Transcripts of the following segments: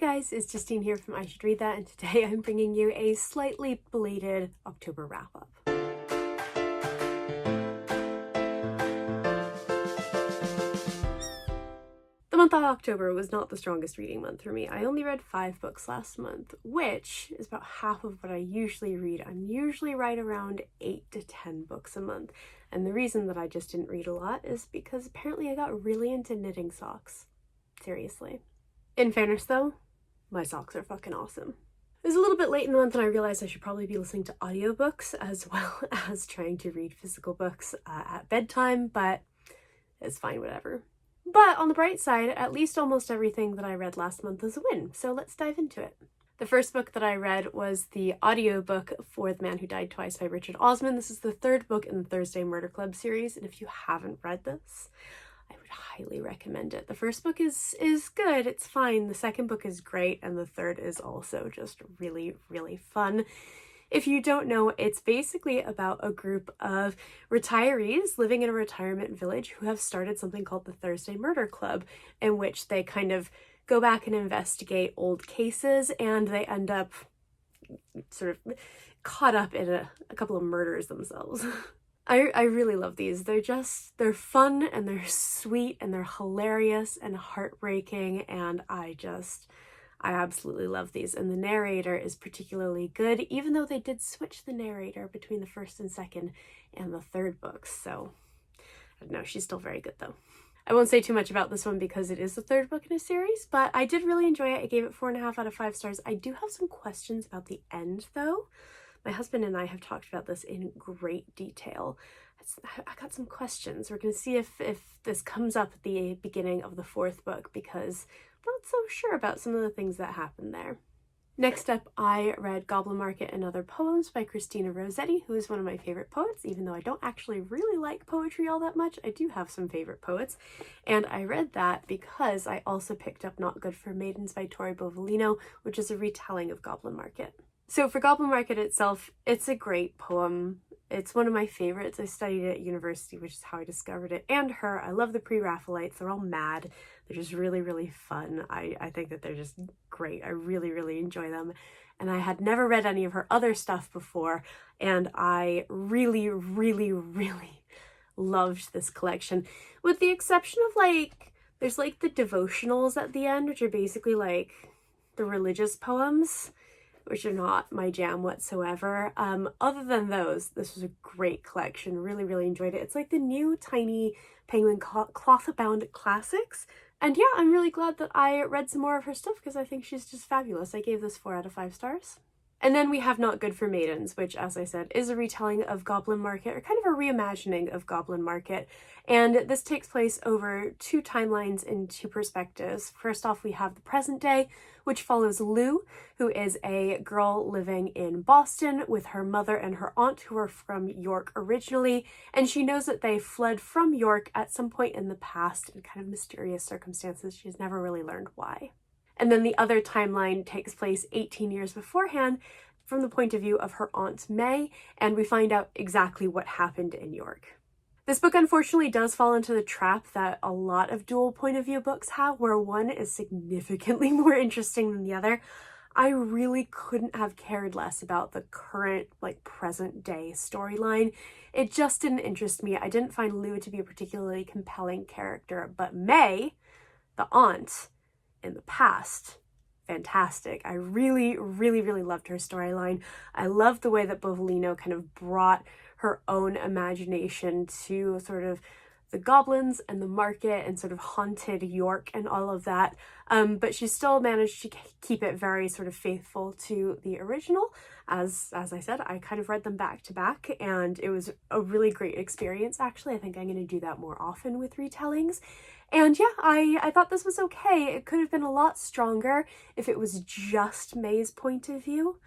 guys, it's Justine here from I Should Read That, and today I'm bringing you a slightly belated October wrap-up. The month of October was not the strongest reading month for me. I only read 5 books last month, which is about half of what I usually read. I'm usually right around 8 to 10 books a month, and the reason that I just didn't read a lot is because apparently I got really into knitting socks. Seriously. In fairness though, my socks are fucking awesome. It was a little bit late in the month and I realized I should probably be listening to audiobooks as well as trying to read physical books at bedtime, but it's fine, whatever. But on the bright side, at least almost everything that I read last month was a win, so let's dive into it. The first book that I read was the audiobook for The Man Who Died Twice by Richard Osman. This is the 3rd book in the Thursday Murder Club series, and if you haven't read this, I would highly recommend it. The first book is good, it's fine. The second book is great, and the third is also just really, really fun. If you don't know, it's basically about a group of retirees living in a retirement village who have started something called the Thursday Murder Club, in which they kind of go back and investigate old cases, and they end up sort of caught up in a couple of murders themselves. I really love these. They're fun and they're sweet and they're hilarious and heartbreaking, and I absolutely love these. And the narrator is particularly good, even though they did switch the narrator between the first and second and the third books. So I don't know, she's still very good though. I won't say too much about this one because it is the 3rd book in a series, but I did really enjoy it. I gave it 4.5 out of 5 stars. I do have some questions about the end though. My husband and I have talked about this in great detail. I got some questions. We're going to see if this comes up at the beginning of the 4th book because I'm not so sure about some of the things that happen there. Next up, I read Goblin Market and Other Poems by Christina Rossetti, who is one of my favorite poets. Even though I don't actually really like poetry all that much, I do have some favorite poets. And I read that because I also picked up Not Good for Maidens by Tori Bovalino, which is a retelling of Goblin Market. So for Goblin Market itself, it's a great poem. It's one of my favorites. I studied it at university, which is how I discovered it. And her. I love the pre-Raphaelites. They're all mad. They're just really, really fun. I think that they're just great. I really, really enjoy them. And I had never read any of her other stuff before, and I really, really, really loved this collection. With the exception of there's the devotionals at the end, which are basically the religious poems, which are not my jam whatsoever. Other than those, this was a great collection. Really, really enjoyed it. It's like the new tiny Penguin cloth-bound classics. And yeah, I'm really glad that I read some more of her stuff because I think she's just fabulous. I gave this 4 out of 5 stars. And then we have Not Good for Maidens, which, as I said, is a retelling of Goblin Market, or kind of a reimagining of Goblin Market. And this takes place over 2 timelines in 2 perspectives. First off, we have the present day, which follows Lou, who is a girl living in Boston with her mother and her aunt, who are from York originally. And she knows that they fled from York at some point in the past in kind of mysterious circumstances. She's never really learned why. And then the other timeline takes place 18 years beforehand from the point of view of her Aunt May, and we find out exactly what happened in York. This book unfortunately does fall into the trap that a lot of dual point of view books have, where one is significantly more interesting than the other. I really couldn't have cared less about the current, present day storyline. It just didn't interest me. I didn't find Lou to be a particularly compelling character, but May, the aunt, in the past, fantastic. I really, really, really loved her storyline. I loved the way that Bovalino kind of brought her own imagination to sort of the goblins and the market and sort of haunted York and all of that. But she still managed to keep it very sort of faithful to the original. As I said, I kind of read them back to back, and it was a really great experience, actually. I think I'm going to do that more often with retellings. And yeah, I thought this was okay. It could have been a lot stronger if it was just May's point of view,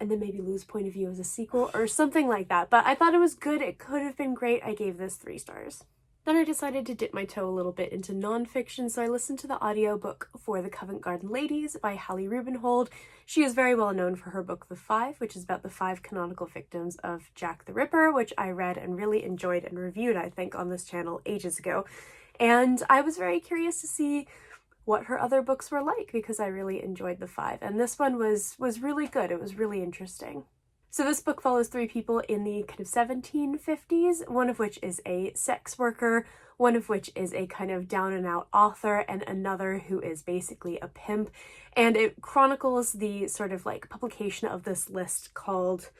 and then maybe Lou's point of view as a sequel or something like that. But I thought it was good. It could have been great. I gave this 3 stars. Then I decided to dip my toe a little bit into nonfiction, so I listened to the audiobook for The Covent Garden Ladies by Hallie Rubenhold. She is very well known for her book The Five, which is about the 5 canonical victims of Jack the Ripper, which I read and really enjoyed and reviewed, I think, on this channel ages ago. And I was very curious to see what her other books were like, because I really enjoyed the 5. And this one was really good. It was really interesting. So this book follows 3 people in the kind of 1750s, one of which is a sex worker, one of which is a kind of down and out author, and another who is basically a pimp. And it chronicles the sort of like publication of this list called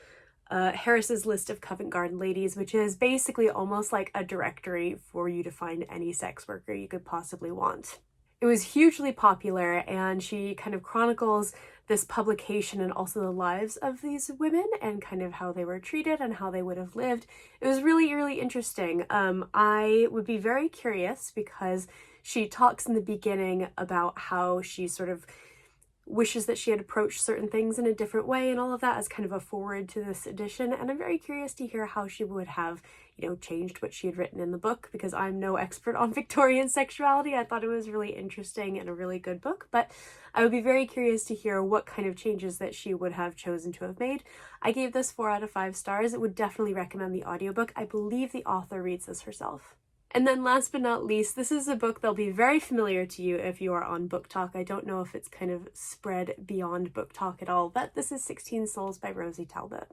Harris's List of Covent Garden Ladies, which is basically almost like a directory for you to find any sex worker you could possibly want. It was hugely popular, and she kind of chronicles this publication and also the lives of these women and kind of how they were treated and how they would have lived. It was really, really interesting. I would be very curious because she talks in the beginning about how she sort of wishes that she had approached certain things in a different way and all of that as kind of a forward to this edition. And I'm very curious to hear how she would have, changed what she had written in the book, because I'm no expert on Victorian sexuality. I thought it was really interesting and a really good book, but I would be very curious to hear what kind of changes that she would have chosen to have made. I gave this 4 out of 5 stars. It would definitely recommend the audiobook. I believe the author reads this herself. And then last but not least, this is a book that'll be very familiar to you if you are on Book Talk. I don't know if it's kind of spread beyond Book Talk at all, but this is 16 Souls by Rosie Talbot.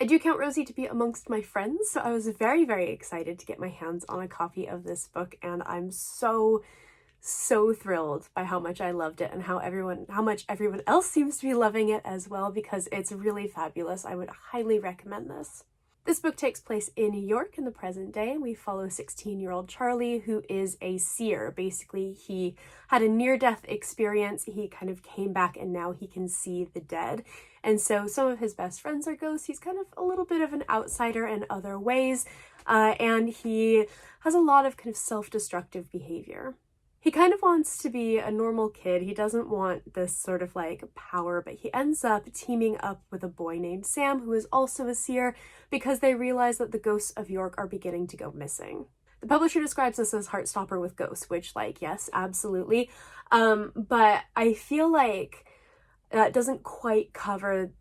I do count Rosie to be amongst my friends, so I was very, very excited to get my hands on a copy of this book, and I'm so thrilled by how much I loved it and how much everyone else seems to be loving it as well, because it's really fabulous. I would highly recommend this. This book takes place in New York in the present day, and we follow 16-year-old Charlie, who is a seer. Basically, he had a near-death experience, he kind of came back, and now he can see the dead. And so some of his best friends are ghosts. He's kind of a little bit of an outsider in other ways, and he has a lot of kind of self-destructive behavior. He kind of wants to be a normal kid. He doesn't want this sort of like power, but he ends up teaming up with a boy named Sam, who is also a seer, because they realize that the ghosts of York are beginning to go missing. The publisher describes this as Heartstopper with ghosts, which, like, yes, absolutely. But I feel like that doesn't quite cover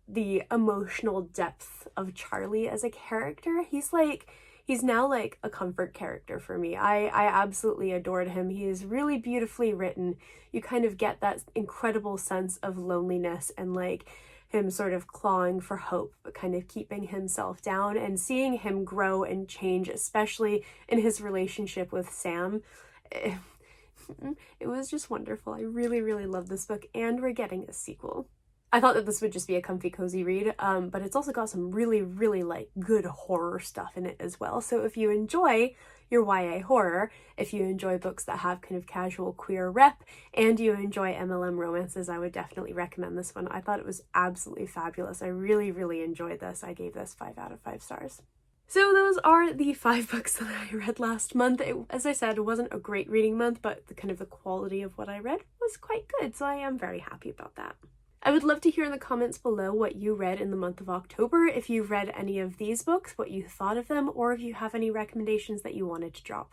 the emotional depth of Charlie as a character. He's now like a comfort character for me. I absolutely adored him. He is really beautifully written. You kind of get that incredible sense of loneliness and like him sort of clawing for hope, but kind of keeping himself down, and seeing him grow and change, especially in his relationship with Sam. It was just wonderful. I really, really love this book, and we're getting a sequel. I thought that this would just be a comfy, cozy read, but it's also got some really, really like good horror stuff in it as well. So if you enjoy your YA horror, if you enjoy books that have kind of casual queer rep, and you enjoy MLM romances, I would definitely recommend this one. I thought it was absolutely fabulous. I really, really enjoyed this. I gave this 5 out of 5 stars. So those are the 5 books that I read last month. As I said, it wasn't a great reading month, but the quality of what I read was quite good, so I am very happy about that. I would love to hear in the comments below what you read in the month of October, if you read any of these books, what you thought of them, or if you have any recommendations that you wanted to drop.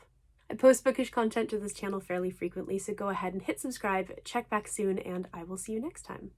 I post bookish content to this channel fairly frequently, so go ahead and hit subscribe, check back soon, and I will see you next time.